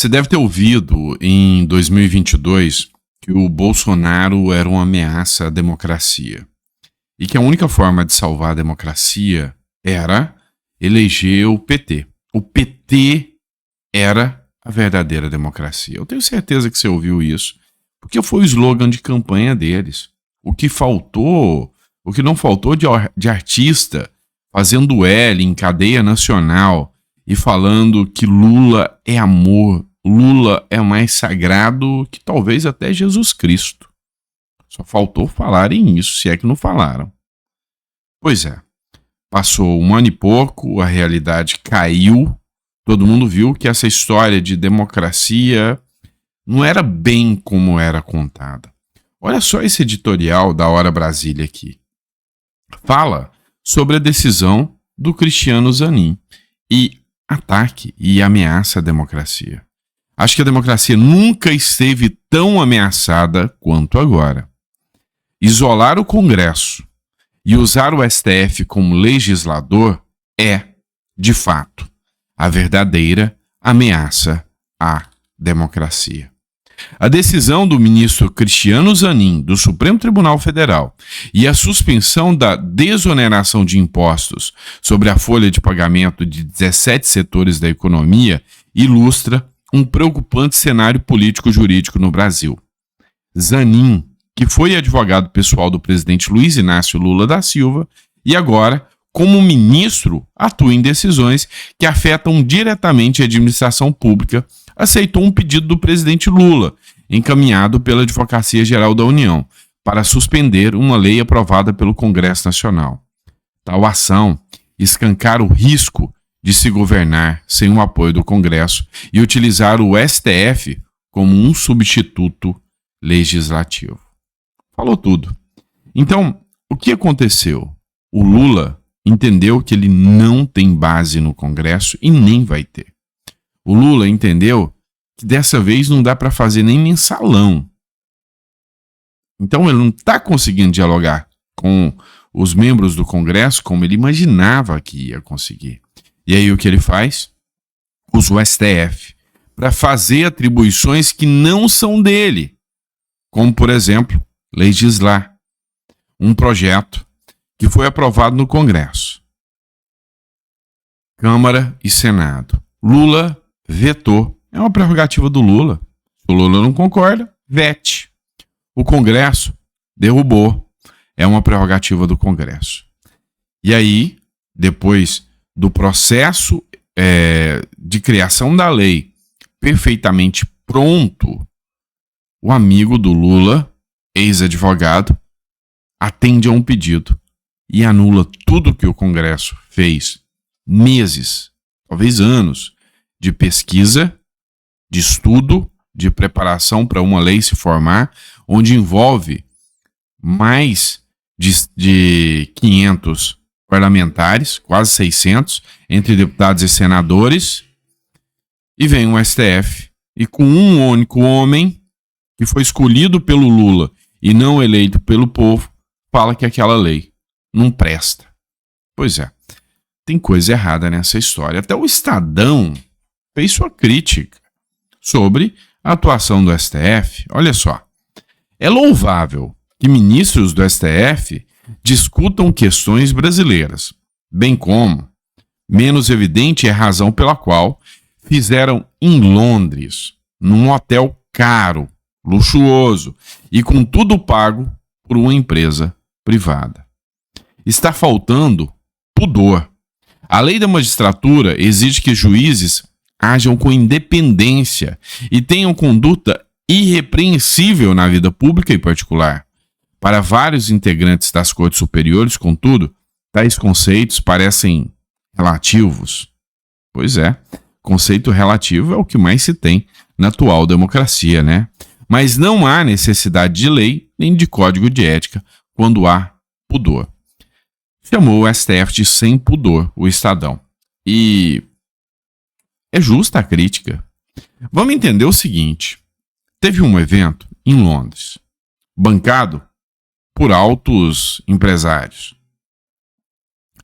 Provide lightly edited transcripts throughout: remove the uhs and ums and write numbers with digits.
Você deve ter ouvido em 2022 que o Bolsonaro era uma ameaça à democracia e que a única forma de salvar a democracia era eleger o PT. O PT era a verdadeira democracia. Eu tenho certeza que você ouviu isso, porque foi o slogan de campanha deles. O que não faltou de artista fazendo L em cadeia nacional e falando que Lula é amor, Lula é mais sagrado que talvez até Jesus Cristo. Só faltou falarem isso, se é que não falaram. Pois é, passou um ano e pouco, a realidade caiu, todo mundo viu que essa história de democracia não era bem como era contada. Olha só esse editorial da Hora Brasília aqui. Fala sobre a decisão do Cristiano Zanin e ataque e ameaça à democracia. Acho que a democracia nunca esteve tão ameaçada quanto agora. Isolar o Congresso e usar o STF como legislador é, de fato, a verdadeira ameaça à democracia. A decisão do ministro Cristiano Zanin, do Supremo Tribunal Federal, e a suspensão da desoneração de impostos sobre a folha de pagamento de 17 setores da economia ilustra um preocupante cenário político-jurídico no Brasil. Zanin, que foi advogado pessoal do presidente Luiz Inácio Lula da Silva, e agora, como ministro, atua em decisões que afetam diretamente a administração pública, aceitou um pedido do presidente Lula, encaminhado pela Advocacia Geral da União, para suspender uma lei aprovada pelo Congresso Nacional. Tal ação escancara o risco de se governar sem o apoio do Congresso e utilizar o STF como um substituto legislativo. Falou tudo. Então, o que aconteceu? O Lula entendeu que ele não tem base no Congresso e nem vai ter. O Lula entendeu que dessa vez não dá para fazer nem mensalão. Então ele não está conseguindo dialogar com os membros do Congresso como ele imaginava que ia conseguir. E aí o que ele faz? Usa o STF para fazer atribuições que não são dele. Como, por exemplo, legislar um projeto que foi aprovado no Congresso. Câmara e Senado. Lula vetou. É uma prerrogativa do Lula. Se o Lula não concorda, vete. O Congresso derrubou. É uma prerrogativa do Congresso. E aí, depois do processo de criação da lei perfeitamente pronto, o amigo do Lula, ex-advogado, atende a um pedido e anula tudo que o Congresso fez, meses, talvez anos, de pesquisa, de estudo, de preparação para uma lei se formar, onde envolve mais de 500 parlamentares, quase 600, entre deputados e senadores, e vem o STF, e com um único homem, que foi escolhido pelo Lula e não eleito pelo povo, fala que aquela lei não presta. Pois é, tem coisa errada nessa história. Até o Estadão fez sua crítica sobre a atuação do STF. Olha só, é louvável que ministros do STF discutam questões brasileiras, bem como menos evidente é a razão pela qual fizeram em Londres, num hotel caro, luxuoso e com tudo pago por uma empresa privada. Está faltando pudor. A lei da magistratura exige que juízes ajam com independência e tenham conduta irrepreensível na vida pública e particular. Para vários integrantes das cortes superiores, contudo, tais conceitos parecem relativos. Pois é, conceito relativo é o que mais se tem na atual democracia, né? Mas não há necessidade de lei nem de código de ética quando há pudor. Chamou o STF de sem pudor, o Estadão. E é justa a crítica. Vamos entender o seguinte. Teve um evento em Londres, bancado por altos empresários,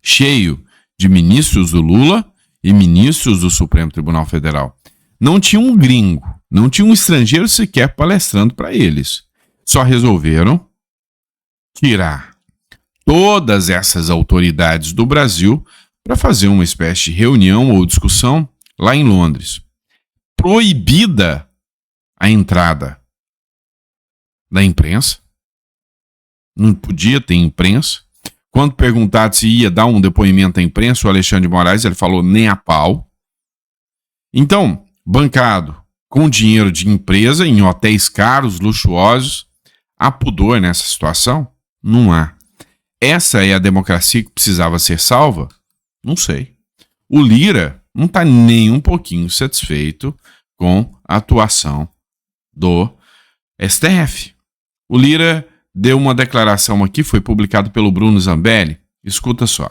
cheio de ministros do Lula e ministros do Supremo Tribunal Federal. não tinha um gringo, não tinha um estrangeiro sequer palestrando para eles. Só resolveram tirar todas essas autoridades do Brasil para fazer uma espécie de reunião ou discussão lá em Londres. Proibida a entrada da imprensa. Não podia ter imprensa. Quando perguntado se ia dar um depoimento à imprensa, o Alexandre de Moraes, ele falou nem a pau. Então, bancado com dinheiro de empresa, em hotéis caros, luxuosos, há pudor nessa situação? Não há. Essa é a democracia que precisava ser salva? Não sei. O Lira não está nem um pouquinho satisfeito com a atuação do STF. O Lira deu uma declaração aqui, foi publicado pelo Bruno Zambelli. Escuta só.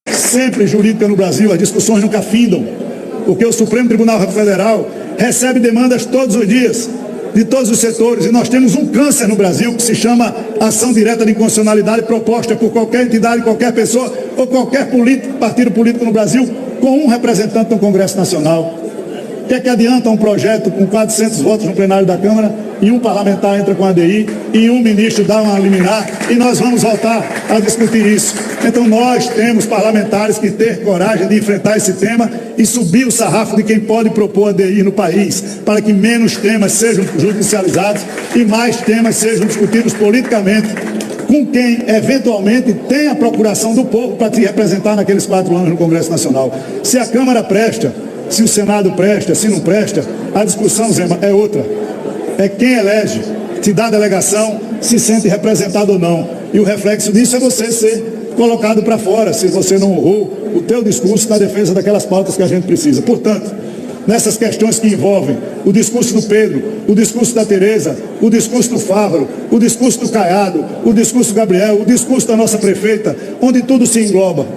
Sempre jurídica no Brasil, as discussões nunca findam, porque o Supremo Tribunal Federal recebe demandas todos os dias, de todos os setores, e nós temos um câncer no Brasil que se chama ação direta de inconstitucionalidade proposta por qualquer entidade, qualquer pessoa ou qualquer partido político no Brasil com um representante no Congresso Nacional. O que é que adianta um projeto com 400 votos no plenário da Câmara e um parlamentar entra com a ADI e um ministro dá uma liminar e nós vamos voltar a discutir isso? Então nós temos parlamentares que ter coragem de enfrentar esse tema e subir o sarrafo de quem pode propor ADI no país, para que menos temas sejam judicializados e mais temas sejam discutidos politicamente com quem eventualmente tem a procuração do povo para te representar naqueles 4 anos no Congresso Nacional. Se a Câmara presta, se o Senado presta, se não presta, a discussão, Zema, é outra. É quem elege, te dá a delegação, se sente representado ou não. E o reflexo disso é você ser colocado para fora, se você não honrou o teu discurso na defesa daquelas pautas que a gente precisa. Portanto, nessas questões que envolvem o discurso do Pedro, o discurso da Tereza, o discurso do Fávaro, o discurso do Caiado, o discurso do Gabriel, o discurso da nossa prefeita, onde tudo se engloba,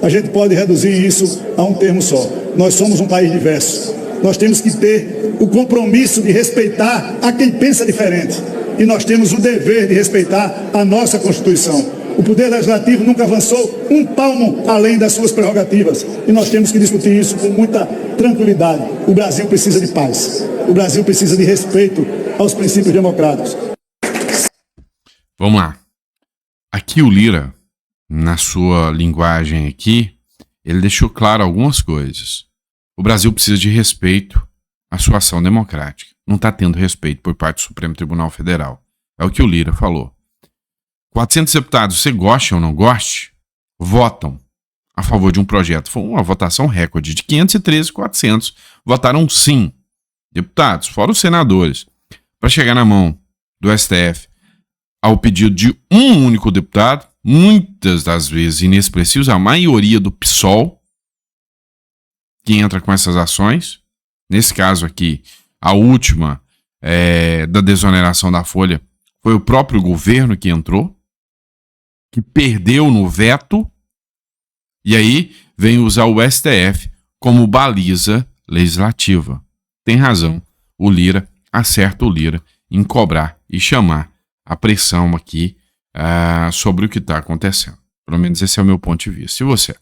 a gente pode reduzir isso a um termo só. Nós somos um país diverso. Nós temos que ter o compromisso de respeitar a quem pensa diferente. E nós temos o dever de respeitar a nossa Constituição. O Poder Legislativo nunca avançou um palmo além das suas prerrogativas. E nós temos que discutir isso com muita tranquilidade. O Brasil precisa de paz. O Brasil precisa de respeito aos princípios democráticos. Vamos lá. Aqui o Lira, na sua linguagem aqui, ele deixou claro algumas coisas. O Brasil precisa de respeito à sua ação democrática. Não está tendo respeito por parte do Supremo Tribunal Federal. É o que o Lira falou. 400 deputados, você goste ou não goste, votam a favor de um projeto. Foi uma votação recorde de 513, 400. Votaram sim. Deputados, fora os senadores, para chegar na mão do STF ao pedido de um único deputado, muitas das vezes inexpressivos, a maioria do PSOL, que entra com essas ações. Nesse caso aqui, a última da desoneração da folha, foi o próprio governo que entrou, que perdeu no veto, e aí vem usar o STF como baliza legislativa. Tem razão, o Lira, acerta o Lira em cobrar e chamar a pressão aqui sobre o que está acontecendo. Pelo menos esse é o meu ponto de vista. Se você,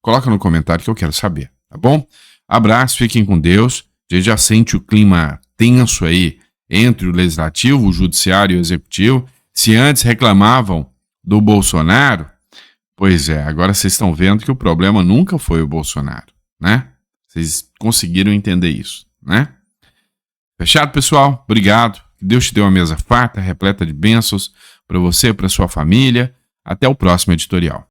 coloca no comentário que eu quero saber, tá bom? Abraço, fiquem com Deus. A gente já sente o clima tenso aí entre o Legislativo, o Judiciário e o Executivo. Se antes reclamavam do Bolsonaro, pois é, agora vocês estão vendo que o problema nunca foi o Bolsonaro, né? Vocês conseguiram entender isso, né? Fechado, pessoal? Obrigado. Que Deus te dê uma mesa farta, repleta de bênçãos para você e para sua família. Até o próximo editorial.